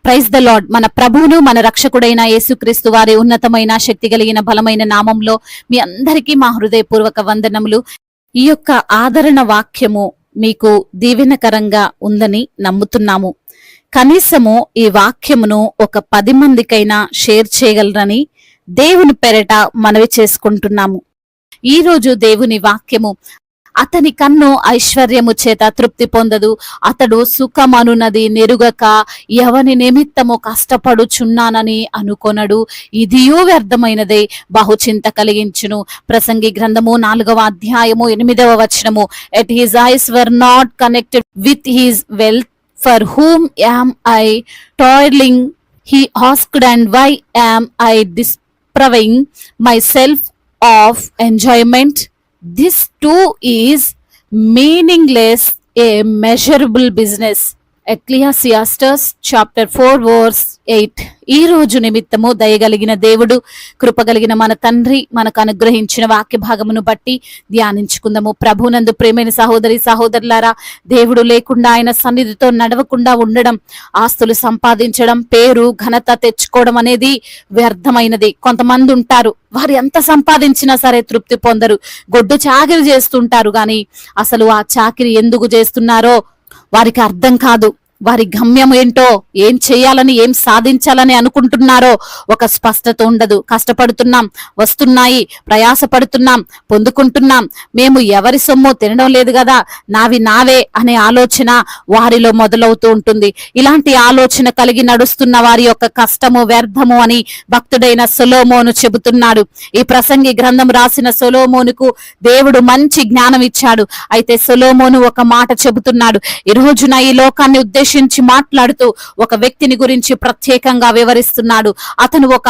Praise the lord. మన ప్రభువును మన రక్షకుడైన యేసుక్రీస్తు వారి ఉన్నతమైన శక్తి కలిగిన బలమైన నామంలో మీ అందరికీ మా హృదయపూర్వక వందనములు. ఈ యొక్క ఆదరణ వాక్యము మీకు దీవెనకరంగా ఉందని నమ్ముతున్నాము. కనీసము ఈ వాక్యమును ఒక 10 మందికైనా షేర్ చేయగలరని దేవుని పేరట మనవి చేసుకుంటున్నాము. ఈ రోజు దేవుని వాక్యము, అతని కన్ను ఐశ్వర్యము చేత తృప్తి పొందదు, అతడు సుఖమనున్నది నెరుగక ఎవని నిమిత్తము కష్టపడుచున్నానని అనుకొనడు, ఇదియూ వ్యర్థమైనదే, బహుచింత కలిగించును. ప్రసంగి గ్రంథము 4వ అధ్యాయము 8వ వచనము. At his eyes were not connected with his wealth, for whom am I toiling, he asked, and why am I depriving myself of enjoyment? This too is meaningless, a measurable business. Ecclesiastes chapter 4 verse 8. ఈ రోజు నిమిత్తము దయగలిగిన దేవుడు, కృపగలిగిన మన తండ్రి మనకు అనుగ్రహించిన వాక్య భాగమును బట్టి ధ్యానించుకుందాము. ప్రభునందు ప్రేమైన సహోదరి సహోదరులారా, దేవుడు లేకుండా ఆయన సన్నిధితో నడవకుండా ఉండడం, ఆస్తులు సంపాదించడం, పేరు ఘనత తెచ్చుకోవడం అనేది వ్యర్థమైనది. కొంతమంది ఉంటారు, వారు ఎంత సంపాదించినా సరే తృప్తి పొందరు, గొడ్డు చాకిరి చేస్తుంటారు, కానీ అసలు ఆ చాకిరి ఎందుకు చేస్తున్నారో వారికి అర్థం కాదు. వారి గమ్యం ఏంటో, ఏం చేయాలని, ఏం సాధించాలని అనుకుంటున్నారో ఒక స్పష్టత ఉండదు. కష్టపడుతున్నాం, వస్తున్నాయి, ప్రయాసపడుతున్నాం, పొందుకుంటున్నాం, మేము ఎవరి సొమ్ము తినడం లేదు కదా, నావి నావే అనే ఆలోచన వారిలో మొదలవుతూ ఉంటుంది. ఇలాంటి ఆలోచన కలిగి నడుస్తున్న వారి యొక్క కష్టము వ్యర్థము అని భక్తుడైన సొలొమోను చెబుతున్నాడు. ఈ ప్రసంగి గ్రంథం రాసిన సొలొమోనుకు దేవుడు మంచి జ్ఞానం ఇచ్చాడు. అయితే సొలొమోను ఒక మాట చెబుతున్నాడు. ఈ రోజున ఈ లోకాన్ని ఉద్దేశించి మాట్లాడుతూ ఒక వ్యక్తిని గురించి ప్రత్యేకంగా వివరిస్తున్నాడు. అతను ఒక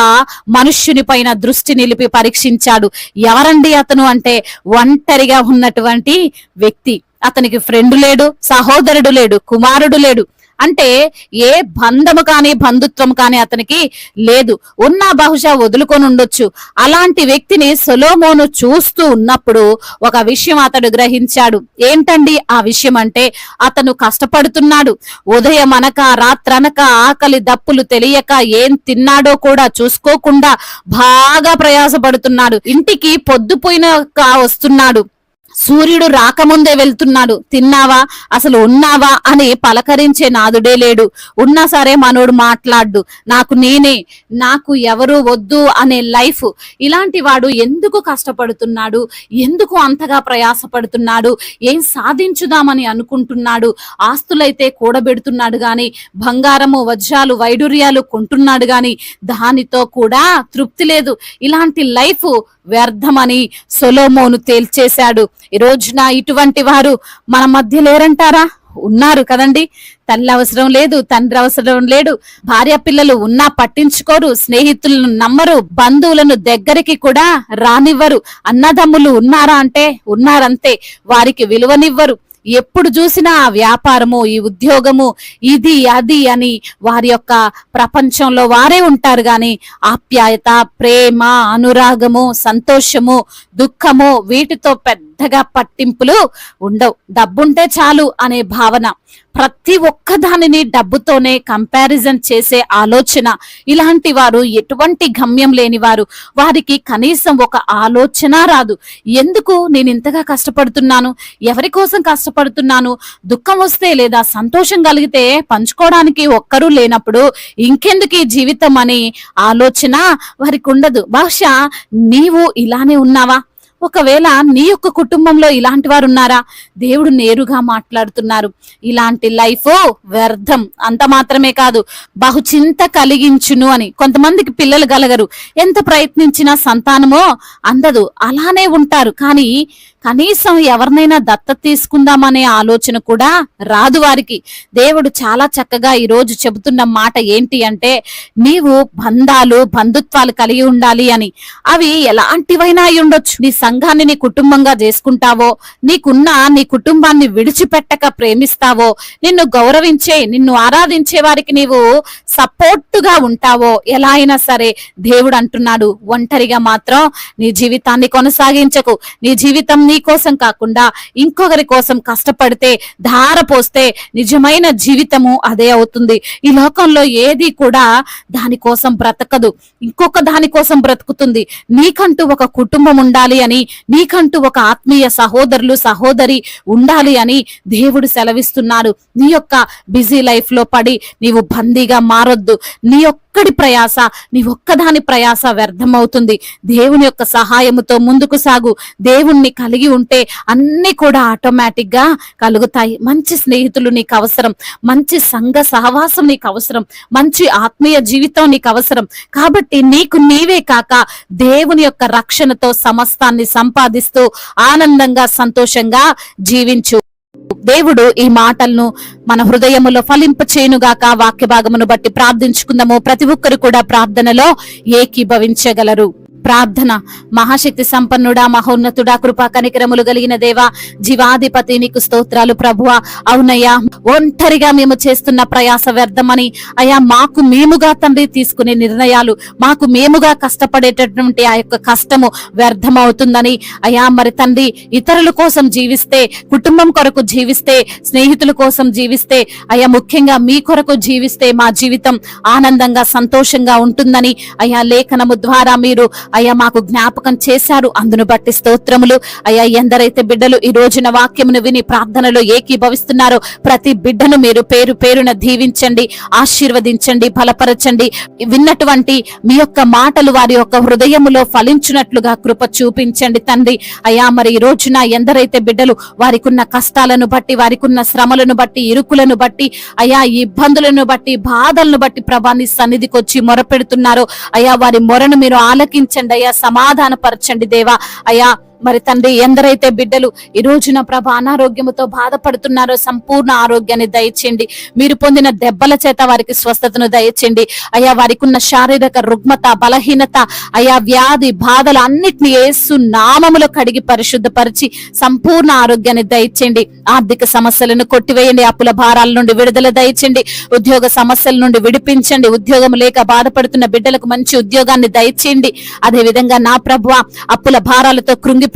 మనుష్యుని పైన దృష్టి నిలిపి పరీక్షించాడు. ఎవరండి అతను అంటే, ఒంటరిగా ఉన్నటువంటి వ్యక్తి. అతనికి ఫ్రెండ్ లేడు, సహోదరుడు లేడు, కుమారుడు లేడు. అంటే ఏ బంధము కానీ బంధుత్వం కానీ అతనికి లేదు. ఉన్నా బహుశా వదులుకొని ఉండొచ్చు. అలాంటి వ్యక్తిని సొలొమోను చూస్తూ ఉన్నప్పుడు ఒక విషయం అతడు గ్రహించాడు. ఏంటండి ఆ విషయం అంటే, అతను కష్టపడుతున్నాడు. ఉదయం అనక రాత్రనక ఆకలి దప్పులు తెలియక ఏం తిన్నాడో కూడా చూసుకోకుండా బాగా ప్రయాసపడుతున్నాడు. ఇంటికి పొద్దుపోయినాక వస్తున్నాడు. సూర్యుడు రాకముందే వెళ్తున్నాడు. తిన్నావా, అసలు ఉన్నావా అని పలకరించే నాదుడే లేడు. ఉన్నా సరే మనోడు మాట్లాడు, నాకు నేనే, నాకు ఎవరు వద్దు అనే లైఫ్. ఇలాంటి వాడు ఎందుకు కష్టపడుతున్నాడు, ఎందుకు అంతగా ప్రయాసపడుతున్నాడు, ఏం సాధించుదామని అనుకుంటున్నాడు. ఆస్తులైతే కూడబెడుతున్నాడు గాని, బంగారము వజ్రాలు వైడూర్యాలు కొంటున్నాడు గాని దానితో కూడా తృప్తి లేదు. ఇలాంటి లైఫ్ వ్యర్థమని సొలొమోను తేల్చేశాడు. ఈ రోజున ఇటువంటి వారు మన మధ్య లేరంటారా? ఉన్నారు కదండి. తల్లి అవసరం లేదు, తండ్రి అవసరం లేడు, భార్య పిల్లలు ఉన్నా పట్టించుకోరు, స్నేహితులను నమ్మరు, బంధువులను దగ్గరికి కూడా రానివ్వరు. అన్నదమ్ములు ఉన్నారా అంటే ఉన్నారంతే, వారికి విలువనివ్వరు. ఎప్పుడు చూసినా ఆ వ్యాపారము, ఈ ఉద్యోగము, ఇది అది అని వారి యొక్క ప్రపంచంలో వారే ఉంటారు. గాని ఆప్యాయత, ప్రేమ, అనురాగము, సంతోషము, దుఃఖము వీటితో పెద్దగా పట్టింపులు ఉండవు. డబ్బుంటే చాలు అనే భావన, ప్రతి ఒక్క దానిని డబ్బుతోనే కంపారిజన్ చేసే ఆలోచన. ఇలాంటి వారు ఎటువంటి గమ్యం లేని వారు. వారికి కనీసం ఒక ఆలోచన రాదు. ఎందుకు నేను ఇంతగా కష్టపడుతున్నాను, ఎవరి కోసం కష్టపడుతున్నాను, దుఃఖం వస్తే లేదా సంతోషం కలిగితే పంచుకోవడానికి ఒక్కరూ లేనప్పుడు ఇంకెందుకు ఈ జీవితం అనే ఆలోచన వారికి ఉండదు. బహుశా నీవు ఇలానే ఉన్నావా? ఒకవేళ నీ యొక్క కుటుంబంలో ఇలాంటి వారు ఉన్నారా? దేవుడు నేరుగా మాట్లాడుతున్నారు. ఇలాంటి లైఫ్ వ్యర్థం. అంత మాత్రమే కాదు, బహుచింత కలిగించును అని. కొంతమందికి పిల్లలు కలగరు, ఎంత ప్రయత్నించినా సంతానమో అందదు, అలానే ఉంటారు. కానీ కనీసం ఎవరినైనా దత్తత తీసుకుందామనే ఆలోచన కూడా రాదు వారికి. దేవుడు చాలా చక్కగా ఈ రోజు చెబుతున్న మాట ఏంటి అంటే, నీవు బంధాలు, బంధుత్వాలు కలిగి ఉండాలి అని. అవి ఎలాంటివైనా అయి ఉండొచ్చు. నీ సంఘాన్ని నీ కుటుంబంగా చేసుకుంటావో, నీకున్న నీ కుటుంబాన్ని విడిచిపెట్టక ప్రేమిస్తావో, నిన్ను గౌరవించే, నిన్ను ఆరాధించే వారికి నీవు సపోర్టుగా ఉంటావో, ఎలా అయినా సరే దేవుడు అంటున్నాడు, ఒంటరిగా మాత్రం నీ జీవితాన్ని కొనసాగించకు. నీ జీవితం నీ కోసం కాకుండా ఇంకొకరి కోసం కష్టపడితే, ధార పోస్తే నిజమైన జీవితము అదే అవుతుంది. ఈ లోకంలో ఏది కూడా దానికోసం బ్రతకదు, ఇంకొక దాని కోసం బ్రతుకుతుంది. నీకంటూ ఒక కుటుంబం ఉండాలి అని, నీకంటూ ఒక ఆత్మీయ సహోదరులు సహోదరి ఉండాలి అని దేవుడు సెలవిస్తున్నాడు. నీ యొక్క బిజీ లైఫ్ లో పడి నీవు బందీగా మారొద్దు. నీ ఒక్కడి ప్రయాస, నీ ఒక్కదాని ప్రయాస వ్యర్థమవుతుంది. దేవుని యొక్క సహాయముతో ముందుకు సాగు. దేవుణ్ణి కలిగి ఉంటే అన్ని కూడా ఆటోమేటిక్ గా కలుగుతాయి. మంచి స్నేహితులు నీకు అవసరం, మంచి సంఘ సహవాసం నీకు అవసరం, మంచి ఆత్మీయ జీవితం నీకు అవసరం. కాబట్టి నీకు నీవే కాక దేవుని యొక్క రక్షణతో సమస్తాన్ని సంపాదిస్తూ ఆనందంగా సంతోషంగా జీవించు. దేవుడు ఈ మాటలను మన హృదయములో ఫలింప చేయునుగాక. వాక్య భాగమును బట్టి ప్రార్థించుకుందాము. ప్రతి ఒక్కరు కూడా ప్రార్థనలో ఏకీభవించగలరు. ప్రార్థన. మహాశక్తి సంపన్నుడా, మహోన్నతుడా, కృపా కనికరములు కలిగిన దేవా, జీవాధిపతి నీకు స్తోత్రాలు ప్రభువా. అవునయ్యా, ఒంటరిగా మేము చేస్తున్న ప్రయాస వ్యర్థమని అయ్యా, మాకు మేముగా తండ్రి తీసుకునే నిర్ణయాలు, మాకు మేముగా కష్టపడేటటువంటి ఆ యొక్క కష్టము వ్యర్థమవుతుందని అయ్యా, మరి తండ్రి ఇతరుల కోసం జీవిస్తే, కుటుంబం కొరకు జీవిస్తే, స్నేహితుల కోసం జీవిస్తే, అయ్యా ముఖ్యంగా మీ కొరకు జీవిస్తే మా జీవితం ఆనందంగా సంతోషంగా ఉంటుందని అయ్యా లేఖనము ద్వారా మీరు అయ్యా మాకు జ్ఞాపకం చేశారు. అందును బట్టి స్తోత్రములు. అయ్యా, ఎందరైతే బిడ్డలు ఈ రోజున వాక్యమును విని ప్రార్థనలో ఏకీభవిస్తున్నారో ప్రతి బిడ్డను మీరు పేరు పేరున దీవించండి, ఆశీర్వదించండి, బలపరచండి. విన్నటువంటి మీ యొక్క మాటలు వారి యొక్క హృదయములో ఫలించినట్లుగా కృప చూపించండి తండ్రి. అయ్యా, మరి ఈ రోజున ఎందరైతే బిడ్డలు వారికి ఉన్న కష్టాలను బట్టి, వారికి ఉన్న శ్రమలను బట్టి, ఇరుకులను బట్టి, అయ్యా ఇబ్బందులను బట్టి, బాధలను బట్టి ప్రభాని సన్నిధికి వచ్చి మొరపెడుతున్నారో అయ్యా, వారి మొరను మీరు ఆలకించండి అయ్యా, సమాధానపరచండి దేవా. అయ్యా మరి తండ్రి ఎందరైతే బిడ్డలు ఈ రోజున ప్రభ అనారోగ్యముతో బాధపడుతున్నారో సంపూర్ణ ఆరోగ్యాన్ని దయచేయండి. మీరు పొందిన దెబ్బల చేత వారికి స్వస్థతను దయచేయండి అయ్యా. వారికి ఉన్న శారీరక రుగ్మత, బలహీనత, అయ్యా వ్యాధి బాధలు అన్నిటిని యేసు నామములో కడిగి పరిశుద్ధపరిచి సంపూర్ణ ఆరోగ్యాన్ని దయచేయండి. ఆర్థిక సమస్యలను కొట్టివేయండి, అప్పుల భారాల నుండి విడుదల దయచేయండి, ఉద్యోగ సమస్యల నుండి విడిపించండి. ఉద్యోగం లేక బాధపడుతున్న బిడ్డలకు మంచి ఉద్యోగాన్ని దయచేయండి. అదే విధంగా నా ప్రభువా, అప్పుల భారాలతో కృంగిపోతూ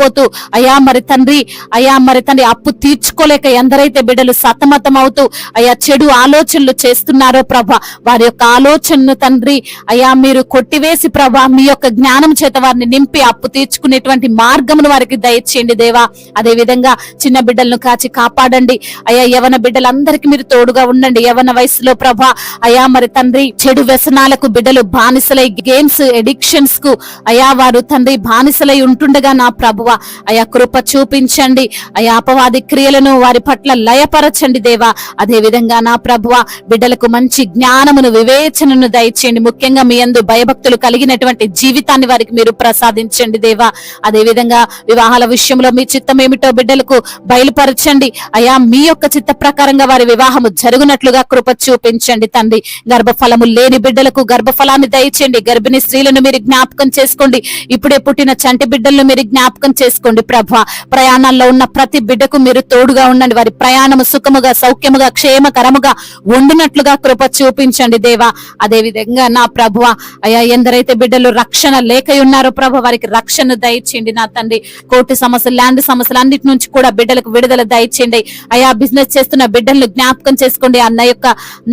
అయ్యా మరి తండ్రి అప్పు తీర్చుకోలేక ఎందరైతే బిడ్డలు సతమతం అవుతూ అయ్యా చెడు ఆలోచనలు చేస్తున్నారో ప్రభా, వారి యొక్క ఆలోచనను తండ్రి అయ్యా మీరు కొట్టివేసి ప్రభా మీ యొక్క జ్ఞానం చేత వారిని నింపి అప్పు తీర్చుకునేటువంటి మార్గమును వారికి దయచేయండి దేవా. అదే విధంగా చిన్న బిడ్డలను కాచి కాపాడండి అయ్యా. యవన బిడ్డలందరికీ మీరు తోడుగా ఉండండి. యవన వయసులో ప్రభా అయ్యా మరి తండ్రి చెడు వ్యసనాలకు బిడ్డలు బానిసలై, గేమ్స్ ఎడిక్షన్స్ కు అయ్యా వారు తండ్రి బానిసలై ఉంటుండగా నా ప్రభువా అయ్యా కృప చూపించండి అయ్యా. అపవాది క్రియలను వారి పట్ల లయపరచండి దేవా. అదే విధంగా నా ప్రభువా బిడ్డలకు మంచి జ్ఞానమును, వివేచనను దయచేయండి. ముఖ్యంగా మీ యందు భయభక్తులు కలిగినటువంటి జీవితాన్ని వారికి మీరు ప్రసాదించండి దేవా. అదే విధంగా వివాహాల విషయంలో మీ చిత్తం ఏమిటో బిడ్డలకు బయలుపరచండి అయ్యా. మీ యొక్క చిత్త ప్రకారంగా వారి వివాహము జరుగునట్లుగా కృప చూపించండి తండ్రి. గర్భఫలము లేని బిడ్డలకు గర్భఫలాన్ని దయచేయండి. గర్భిణీ స్త్రీలను మీరు జ్ఞాపకం చేసుకోండి. ఇప్పుడే పుట్టిన చంటి బిడ్డలను మీరు జ్ఞాపకం చేసుకోండి ప్రభా. ప్రయాణాల్లో ఉన్న ప్రతి బిడ్డకు మీరు తోడుగా ఉండండి. వారి ప్రయాణము సుఖముగా, సౌఖ్యముగా, క్షేమకరముగా ఉండినట్లుగా కృప చూపించండి దేవా. అదే విధంగా నా ప్రభువా అయ్యా ఎందరైతే బిడ్డలు రక్షణ లేక ఉన్నారో ప్రభా వారికి రక్షణ దయచేయండి నా తండ్రి. కోర్టు సమస్యలు, ల్యాండ్ సమస్యలు అన్నిటి నుంచి కూడా బిడ్డలకు విడుదల దయచేయండి అయ్యా. బిజినెస్ చేస్తున్న బిడ్డలను జ్ఞాపకం చేసుకోండి. అన్న యొక్క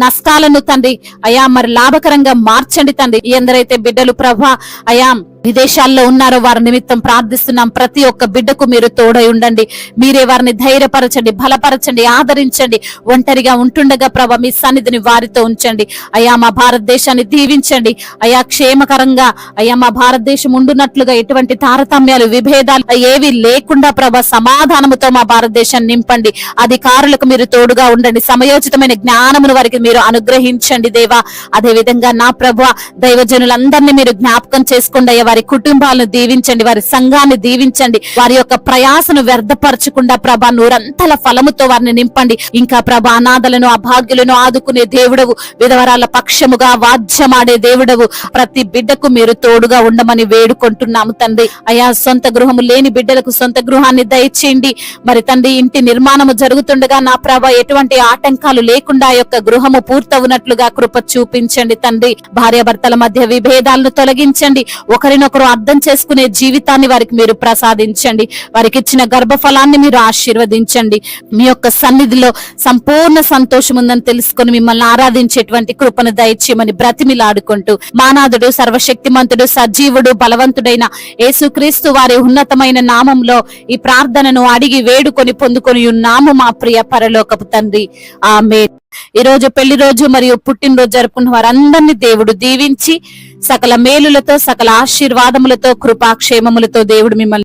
నష్టాలను తండ్రి అయ్యా మరి లాభకరంగా మార్చండి తండ్రి. ఎందరైతే బిడ్డలు ప్రభా అయ్యా విదేశాల్లో ఉన్నారో వారి నిమిత్తం ప్రార్థిస్తున్నాం. ప్రతి ఒక్క బిడ్డకు మీరు తోడై ఉండండి. మీరే వారిని ధైర్యపరచండి, బలపరచండి, ఆదరించండి. ఒంటరిగా ఉంటుండగా ప్రభా మీ సన్నిధిని వారితో ఉంచండి అయ్యా. మా భారతదేశాన్ని దీవించండి అయ్యా. క్షేమకరంగా అయ్యా మా భారతదేశం ఉండునట్లుగా ఎటువంటి తారతమ్యాలు, విభేదాలు ఏవి లేకుండా ప్రభా సమాధానముతో మా భారతదేశాన్ని నింపండి. అధికారులకు మీరు తోడుగా ఉండండి. సమయోచితమైన జ్ఞానమును వారికి మీరు అనుగ్రహించండి దేవా. అదే విధంగా నా ప్రభా దైవజనులందరినీ మీరు జ్ఞాపకం చేసుకోండి అయ్యా. వారి కుటుంబాలను దీవించండి, వారి సంఘాన్ని దీవించండి. వారి యొక్క ప్రయాసను వ్యర్థపరచకుండా ప్రభా నూరంతల ఫలముతో వారిని నింపండి. ఇంకా ప్రభా అనాథలను, అభాగ్యులను ఆదుకునే దేవుడవు, విధవరాల పక్షముగా వాద్యమాడే దేవుడవు. ప్రతి బిడ్డకు మీరు తోడుగా ఉండమని వేడుకుంటున్నాము తండ్రి అయ్యా. సొంత గృహము లేని బిడ్డలకు సొంత గృహాన్ని దయచేయండి. మరి తండ్రి ఇంటి నిర్మాణము జరుగుతుండగా నా ప్రభా ఎటువంటి ఆటంకాలు లేకుండా ఆ యొక్క గృహము పూర్తవునట్లుగా కృప చూపించండి తండ్రి. భార్యాభర్తల మధ్య విభేదాలను తొలగించండి. ఒకరినొకరు ఒకరినొకరు అర్థం చేసుకునే జీవితాన్ని వారికి మీరు ప్రసాదించండి. వారికి ఇచ్చిన గర్భఫలాన్ని మీరు ఆశీర్వదించండి. మీ యొక్క సన్నిధిలో సంపూర్ణ సంతోషం ఉందని తెలుసుకొని మిమ్మల్ని ఆరాధించేటువంటి కృపను దయచేయమని బ్రతిమిలాడుకుంటూ మానాథుడు, సర్వశక్తిమంతుడు, సజీవుడు, బలవంతుడైన యేసుక్రీస్తు వారి ఉన్నతమైన నామంలో ఈ ప్రార్థనను అడిగి వేడుకొని పొందుకొని ఉన్నాము మా ప్రియ పరలోకపు తండ్రి. ఆమేన్. ఈ రోజు పెళ్లి రోజు మరియు పుట్టినరోజు జరుపుకున్న వారందరినీ దేవుడు దీవించి సకల మేలులతో, సకల ఆశీర్వాదములతో, కృపాక్షేమములతో దేవుడు మిమ్మల్ని